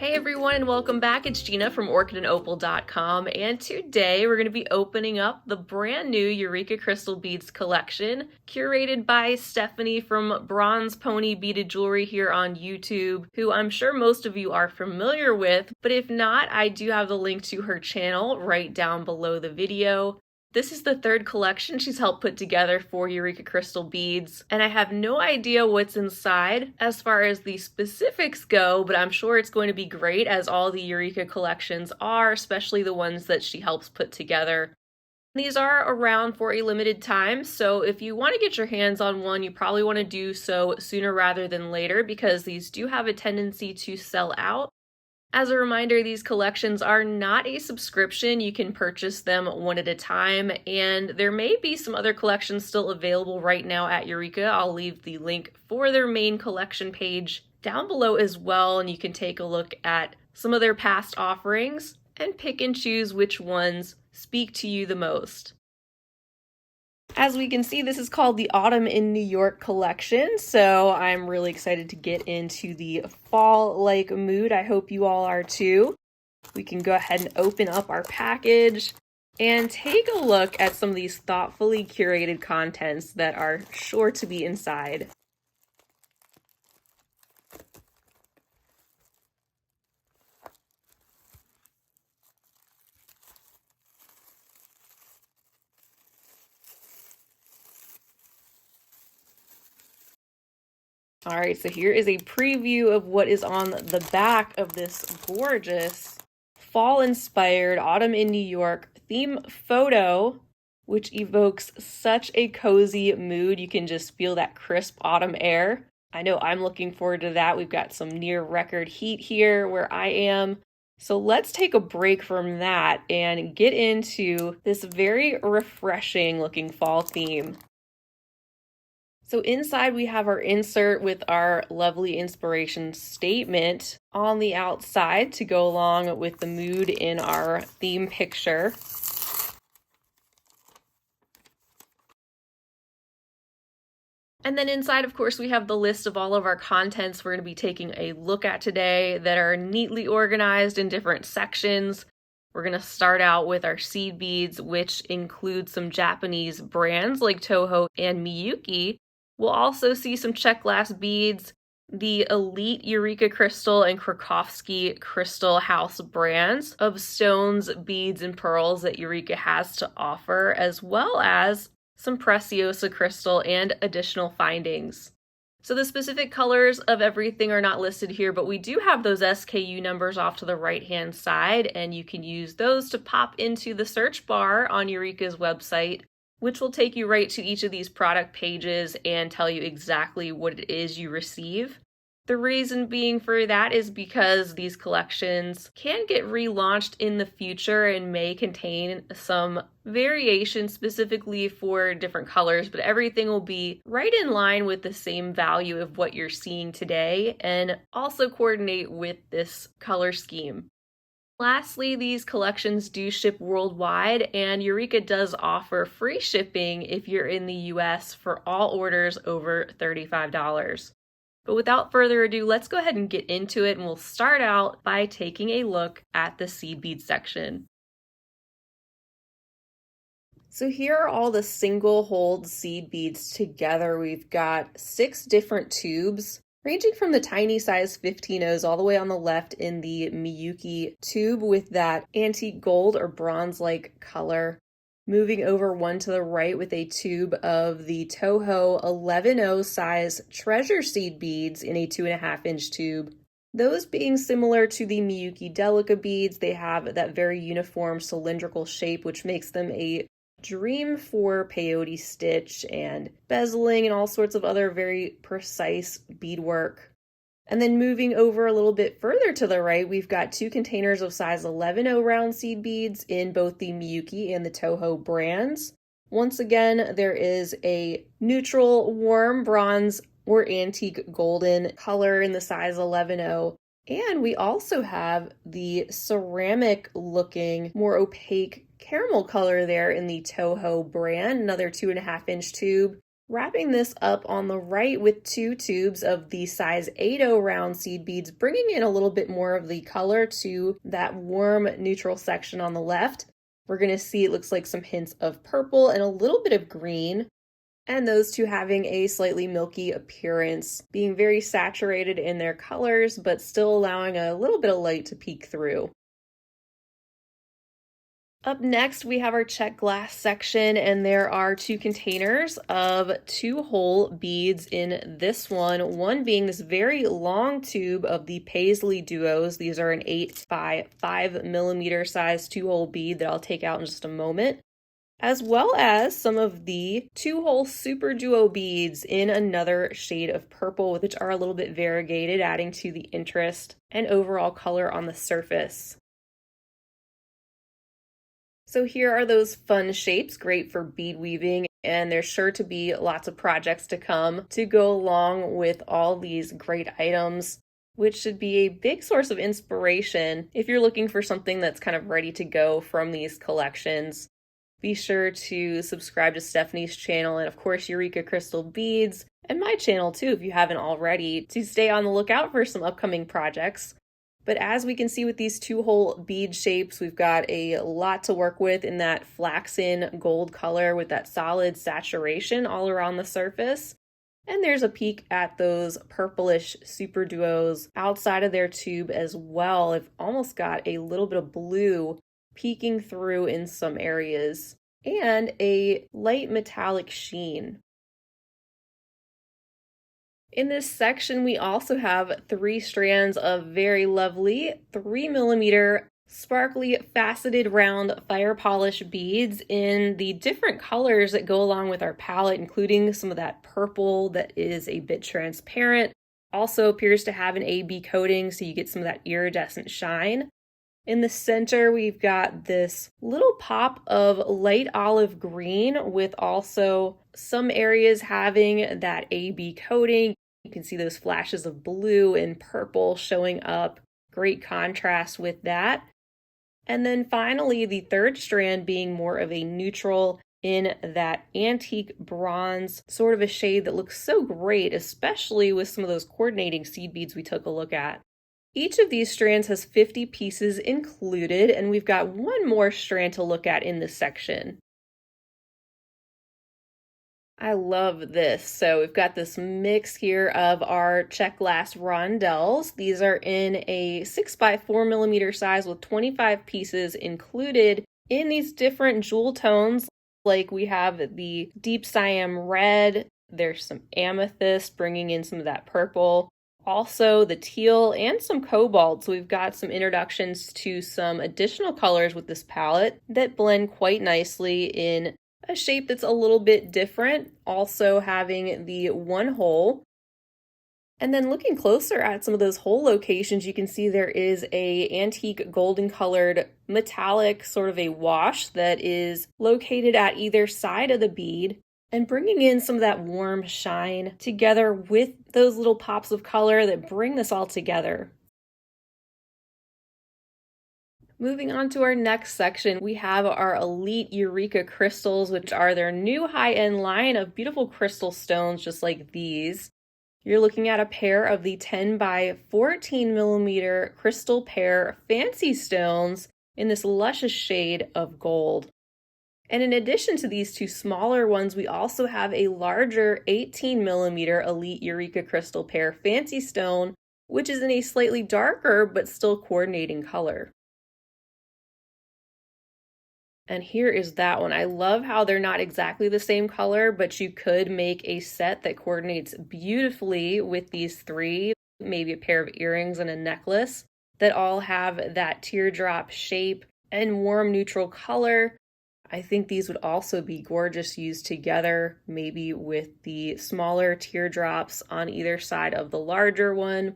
Hey everyone, and welcome back. It's Gina from OrchidandOpal.com, and today we're going to be opening up the brand new Eureka Crystal Beads collection, curated by Stephanie from BronzePony Beaded Jewelry here on YouTube, who I'm sure most of you are familiar with, but if not, I do have the link to her channel right down below the video. This is the third collection she's helped put together for Eureka Crystal Beads, and I have no idea what's inside as far as the specifics go, but I'm sure it's going to be great, as all the Eureka collections are, especially the ones that she helps put together. These are around for a limited time, so if you want to get your hands on one, you probably want to do so sooner rather than later, because these do have a tendency to sell out. As a reminder, these collections are not a subscription. You can purchase them one at a time, and there may be some other collections still available right now at Eureka. I'll leave the link for their main collection page down below as well, and you can take a look at some of their past offerings and pick and choose which ones speak to you the most. As we can see, this is called the Autumn in New York collection, so I'm really excited to get into the fall-like mood. I hope you all are too. We can go ahead and open up our package and take a look at some of these thoughtfully curated contents that are sure to be inside. All right, so here is a preview of what is on the back of this gorgeous fall-inspired Autumn in New York theme photo, which evokes such a cozy mood. You can just feel that crisp autumn air. I know I'm looking forward to that. We've got some near record heat here where I am. So let's take a break from that and get into this very refreshing looking fall theme. So inside we have our insert with our lovely inspiration statement on the outside to go along with the mood in our theme picture. And then inside, of course, we have the list of all of our contents we're going to be taking a look at today that are neatly organized in different sections. We're going to start out with our seed beads, which include some Japanese brands like Toho and Miyuki. We'll also see some Czech Glass beads, the elite Eureka Crystal and Krakenowsky Crystal House brands of stones, beads, and pearls that Eureka has to offer, as well as some Preciosa crystal and additional findings. So the specific colors of everything are not listed here, but we do have those SKU numbers off to the right-hand side, and you can use those to pop into the search bar on Eureka's website, which will take you right to each of these product pages and tell you exactly what it is you receive. The reason being for that is because these collections can get relaunched in the future and may contain some variation specifically for different colors, but everything will be right in line with the same value of what you're seeing today and also coordinate with this color scheme. Lastly, these collections do ship worldwide, and Eureka does offer free shipping if you're in the US for all orders over $35. But without further ado, let's go ahead and get into it, and we'll start out by taking a look at the seed bead section. So here are all the single hold seed beads together. We've got 6 different tubes, ranging from the tiny size 15-0s all the way on the left in the Miyuki tube with that antique gold or bronze-like color. Moving over one to the right with a tube of the Toho 11-0 size treasure seed beads in a 2.5-inch tube. Those being similar to the Miyuki Delica beads, they have that very uniform cylindrical shape, which makes them a dream for peyote stitch and bezeling and all sorts of other very precise beadwork. And then moving over a little bit further to the right, we've got 2 containers of size 11-0 round seed beads in both the Miyuki and the Toho brands. Once again, there is a neutral, warm bronze or antique golden color in the size 11-0. And we also have the ceramic looking, more opaque caramel color there in the Toho brand, another 2.5-inch tube, Wrapping this up on the right with 2 tubes of the size 8/0 round seed beads, bringing in a little bit more of the color to that warm neutral section on the left. We're going to see it looks like some hints of purple and a little bit of green, and those two having a slightly milky appearance, being very saturated in their colors, but still allowing a little bit of light to peek through. Up next, we have our Czech Glass section, and there are 2 containers of 2 whole beads in this one being this very long tube of the Paisley Duos. These are an 8 by 5 millimeter size 2 whole bead that I'll take out in just a moment, as well as some of the 2 whole Super Duo beads in another shade of purple, which are a little bit variegated, adding to the interest and overall color on the surface. So here are those fun shapes, great for bead weaving, and there's sure to be lots of projects to come to go along with all these great items, which should be a big source of inspiration if you're looking for something that's kind of ready to go from these collections. Be sure to subscribe to Stephanie's channel and, of course, Eureka Crystal Beads, and my channel too if you haven't already, to stay on the lookout for some upcoming projects. But as we can see with these 2 whole bead shapes, we've got a lot to work with in that flaxen gold color with that solid saturation all around the surface. And there's a peek at those purplish Super Duos outside of their tube as well. I've almost got a little bit of blue peeking through in some areas, and a light metallic sheen. In this section, we also have 3 strands of very lovely 3 millimeter sparkly faceted round fire polish beads in the different colors that go along with our palette, including some of that purple that is a bit transparent. Also appears to have an AB coating, so you get some of that iridescent shine. In the center, we've got this little pop of light olive green with also some areas having that AB coating. You can see those flashes of blue and purple showing up. Great contrast with that. And then finally, the 3rd strand being more of a neutral in that antique bronze, sort of a shade that looks so great, especially with some of those coordinating seed beads we took a look at. Each of these strands has 50 pieces included, and we've got one more strand to look at in this section. I love this. So we've got this mix here of our Czech Glass Rondells. These are in a 6 by 4 millimeter size with 25 pieces included in these different jewel tones. Like we have the deep cyan red, there's some amethyst bringing in some of that purple, also the teal and some cobalt. So we've got some introductions to some additional colors with this palette that blend quite nicely in a shape that's a little bit different, also having the 1 hole. And then looking closer at some of those hole locations, you can see there is a antique golden colored metallic sort of a wash that is located at either side of the bead, and bringing in some of that warm shine together with those little pops of color that bring this all together. Moving on to our next section, we have our Elite Eureka crystals, which are their new high-end line of beautiful crystal stones just like these. You're looking at a pair of the 10 by 14 millimeter crystal pear fancy stones in this luscious shade of gold. And in addition to these 2 smaller ones, we also have a larger 18 millimeter Elite Eureka crystal pear fancy stone, which is in a slightly darker but still coordinating color. And here is that one. I love how they're not exactly the same color, but you could make a set that coordinates beautifully with these 3, maybe a pair of earrings and a necklace that all have that teardrop shape and warm neutral color. I think these would also be gorgeous used together, maybe with the smaller teardrops on either side of the larger one.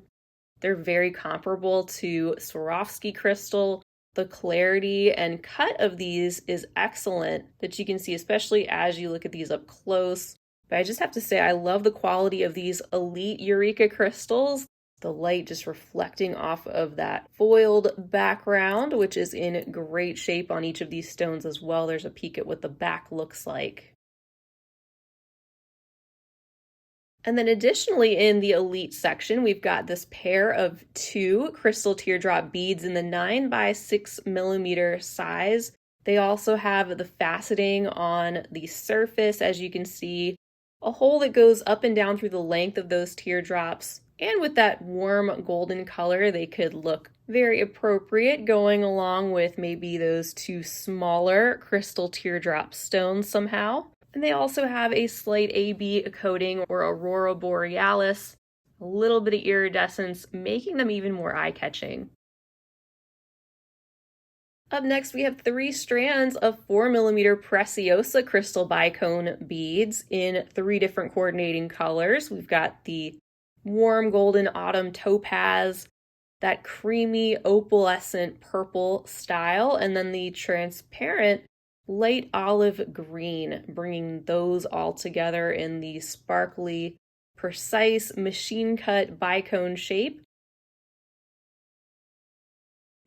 They're very comparable to Swarovski crystal. The clarity and cut of these is excellent that you can see, especially as you look at these up close. But I just have to say, I love the quality of these Elite Eureka crystals. The light just reflecting off of that foiled background, which is in great shape on each of these stones as well. There's a peek at what the back looks like. And then additionally in the Elite section, we've got this pair of 2 crystal teardrop beads in the 9 by 6 mm size. They also have the faceting on the surface, as you can see, a hole that goes up and down through the length of those teardrops. And with that warm golden color, they could look very appropriate going along with maybe those 2 smaller crystal teardrop stones somehow. And they also have a slight AB coating or aurora borealis, a little bit of iridescence, making them even more eye-catching. Up next, we have 3 strands of 4 mm Preciosa crystal bicone beads in 3 different coordinating colors. We've got the warm golden autumn topaz, that creamy opalescent purple style, and then the transparent light olive green, bringing those all together in the sparkly, precise machine-cut bicone shape.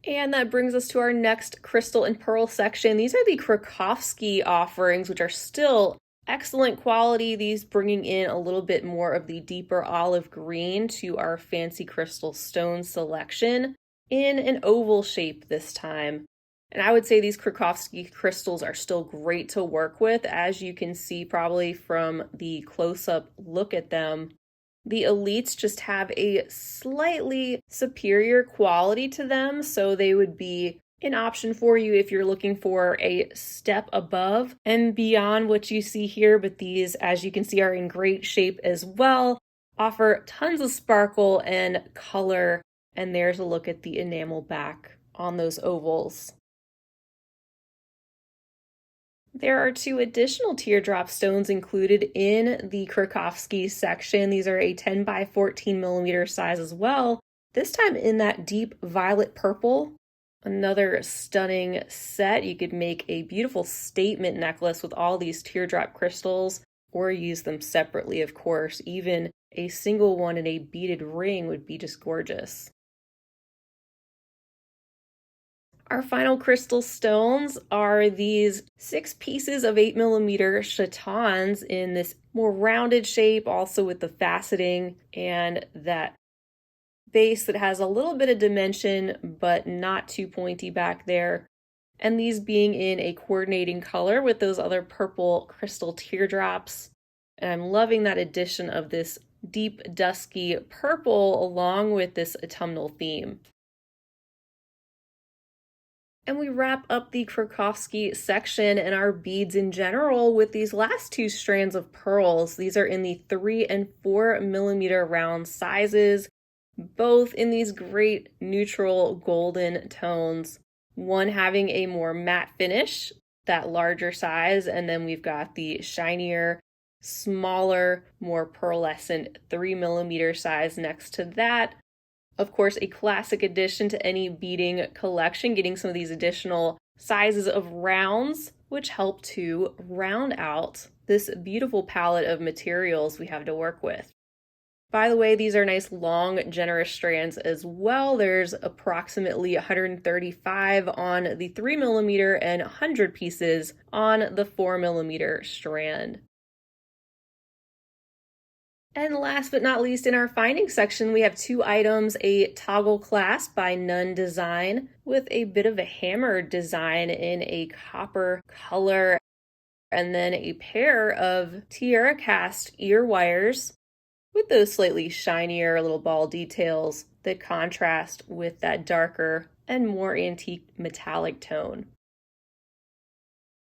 And that brings us to our next crystal and pearl section. These are the Krakenowsky offerings, which are still excellent quality. These bringing in a little bit more of the deeper olive green to our fancy crystal stone selection in an oval shape this time. And I would say these Krakenowsky crystals are still great to work with, as you can see probably from the close-up look at them. The Elites just have a slightly superior quality to them, so they would be an option for you if you're looking for a step above and beyond what you see here. But these, as you can see, are in great shape as well, offer tons of sparkle and color. And there's a look at the enamel back on those ovals. There are 2 additional teardrop stones included in the Krakenowsky section. These are a 10 by 14 millimeter size as well, this time in that deep violet purple. Another stunning set. You could make a beautiful statement necklace with all these teardrop crystals, or use them separately, of course. Even a single one in a beaded ring would be just gorgeous. Our final crystal stones are these 6 pieces of 8 mm chatons in this more rounded shape, also with the faceting and that base that has a little bit of dimension, but not too pointy back there. And these being in a coordinating color with those other purple crystal teardrops. And I'm loving that addition of this deep dusky purple along with this autumnal theme. And we wrap up the Krakenowsky section and our beads in general with these last 2 strands of pearls. These are in the 3 and 4 millimeter round sizes, both in these great neutral golden tones. One having a more matte finish, that larger size, and then we've got the shinier, smaller, more pearlescent 3 millimeter size next to that. Of course, a classic addition to any beading collection, getting some of these additional sizes of rounds, which help to round out this beautiful palette of materials we have to work with. By the way, these are nice, long, generous strands as well. There's approximately 135 on the 3 millimeter and 100 pieces on the 4 millimeter strand. And last but not least, in our finding section, we have 2 items, a toggle clasp by Nun Design with a bit of a hammer design in a copper color, and then a pair of tiara cast ear wires with those slightly shinier little ball details that contrast with that darker and more antique metallic tone.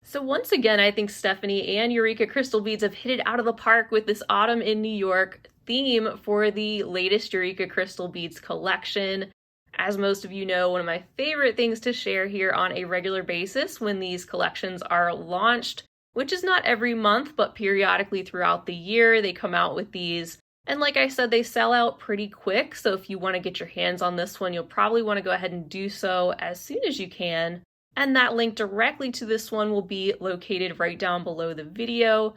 So once again, I think Stephanie and Eureka Crystal Beads have hit it out of the park with this Autumn in New York theme for the latest Eureka Crystal Beads collection. As most of you know, one of my favorite things to share here on a regular basis when these collections are launched, which is not every month, but periodically throughout the year, they come out with these. And like I said, they sell out pretty quick, so if you want to get your hands on this one, you'll probably want to go ahead and do so as soon as you can. And that link directly to this one will be located right down below the video.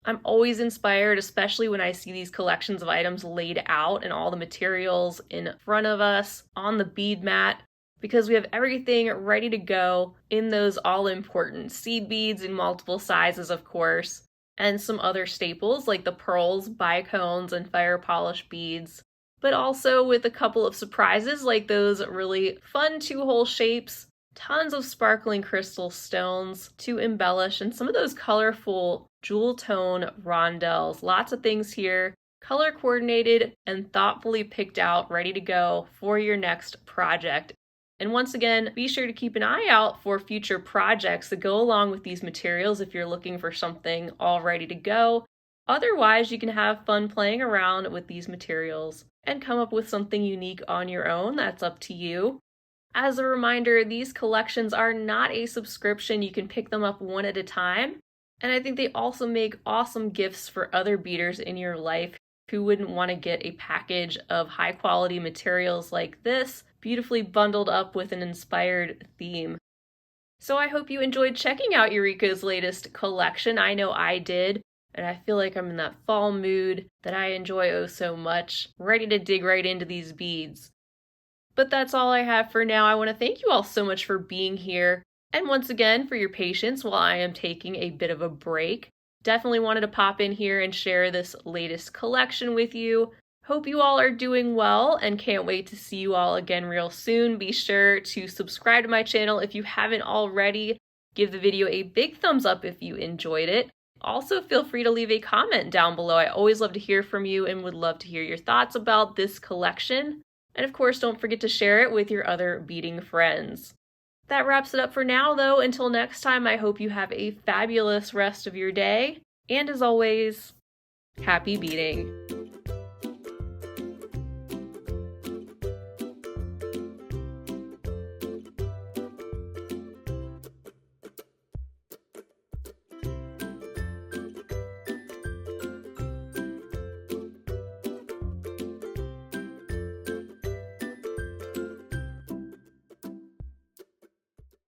I'm always inspired, especially when I see these collections of items laid out and all the materials in front of us on the bead mat, because we have everything ready to go in those all-important seed beads in multiple sizes, of course. and some other staples like the pearls, bicones, and fire polish beads, but also with a couple of surprises like those really fun 2-hole shapes, tons of sparkling crystal stones to embellish, and some of those colorful jewel tone rondelles. Lots of things here, color coordinated and thoughtfully picked out, ready to go for your next project. And once again, be sure to keep an eye out for future projects that go along with these materials if you're looking for something all ready to go. Otherwise, you can have fun playing around with these materials and come up with something unique on your own. That's up to you. As a reminder, these collections are not a subscription. You can pick them up one at a time. And I think they also make awesome gifts for other beaders in your life who wouldn't want to get a package of high quality materials like this, beautifully bundled up with an inspired theme. So I hope you enjoyed checking out Eureka's latest collection. I know I did, and I feel like I'm in that fall mood that I enjoy oh so much, ready to dig right into these beads. But that's all I have for now. I want to thank you all so much for being here, and once again for your patience while I am taking a bit of a break. Definitely wanted to pop in here and share this latest collection with you. Hope you all are doing well and can't wait to see you all again real soon. Be sure to subscribe to my channel if you haven't already. Give the video a big thumbs up if you enjoyed it. Also, feel free to leave a comment down below. I always love to hear from you and would love to hear your thoughts about this collection. And of course, don't forget to share it with your other beading friends. That wraps it up for now, though. Until next time, I hope you have a fabulous rest of your day. And as always, happy beading.